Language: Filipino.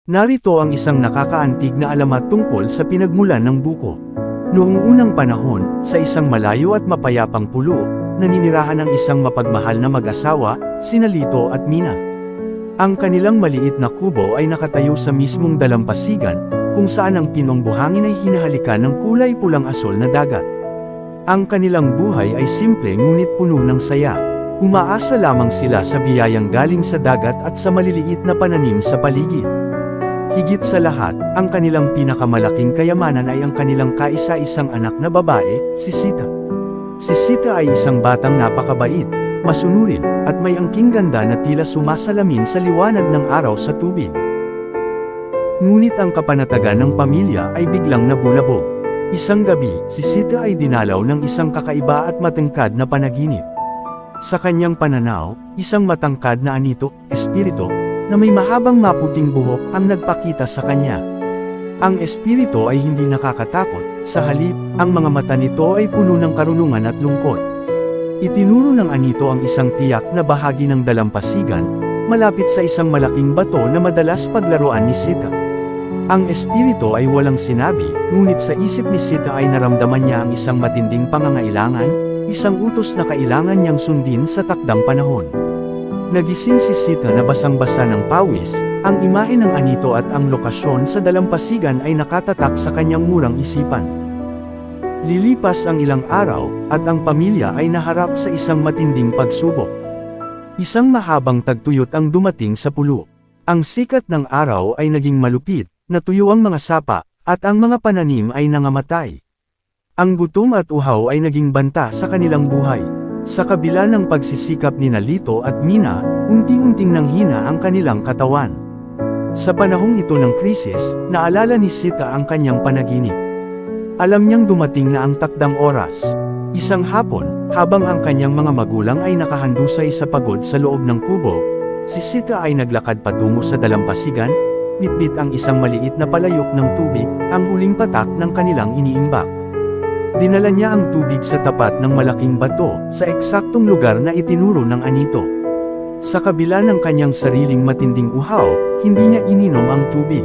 Narito ang isang nakakaantig na alamat tungkol sa pinagmulan ng buko. Noong unang panahon, sa isang malayo at mapayapang pulo, naninirahan ang isang mapagmahal na mag-asawa, sina Lito at Mina. Ang kanilang maliit na kubo ay nakatayo sa mismong dalampasigan, kung saan ang pinong buhangin ay hinahalikan ng kulay pulang asol na dagat. Ang kanilang buhay ay simple ngunit puno ng saya. Umaasa lamang sila sa biyayang galing sa dagat at sa maliliit na pananim sa paligid. Higit sa lahat, ang kanilang pinakamalaking kayamanan ay ang kanilang kaisa-isang anak na babae, si Sita. Si Sita ay isang batang napakabait, masunurin, at may angking ganda na tila sumasalamin sa liwanag ng araw sa tubig. Ngunit ang kapanatagan ng pamilya ay biglang nabulabog. Isang gabi, si Sita ay dinalaw ng isang kakaiba at matangkad na panaginip. Sa kanyang pananaw, isang matangkad na anito, espiritu, na may mahabang maputing buhok ang nagpakita sa kanya. Ang espiritu ay hindi nakakatakot, sa halip, ang mga mata nito ay puno ng karunungan at lungkot. Itinuro ng anito ang isang tiyak na bahagi ng dalampasigan, malapit sa isang malaking bato na madalas paglaruan ni Sita. Ang espiritu ay walang sinabi, ngunit sa isip ni Sita ay naramdaman niya ang isang matinding pangangailangan, isang utos na kailangan niyang sundin sa takdang panahon. Nagising si Sita na basang-basa ng pawis, ang imahe ng anito at ang lokasyon sa dalampasigan ay nakatatak sa kanyang murang isipan. Lilipas ang ilang araw, at ang pamilya ay naharap sa isang matinding pagsubok. Isang mahabang tagtuyot ang dumating sa pulo. Ang sikat ng araw ay naging malupit, natuyo ang mga sapa, at ang mga pananim ay nangamatay. Ang gutom at uhaw ay naging banta sa kanilang buhay. Sa kabila ng pagsisikap ni Lito at Mina, unti-unting nanghina ang kanilang katawan. Sa panahong ito ng krisis, naalala ni Sita ang kanyang panaginip. Alam niyang dumating na ang takdang oras. Isang hapon, habang ang kanyang mga magulang ay nakahandusay sa pagod sa loob ng kubo, si Sita ay naglakad patungo sa dalampasigan, bitbit ang isang maliit na palayok ng tubig, ang huling patak ng kanilang iniimbak. Dinala niya ang tubig sa tapat ng malaking bato, sa eksaktong lugar na itinuro ng anito. Sa kabila ng kanyang sariling matinding uhaw, hindi niya ininom ang tubig.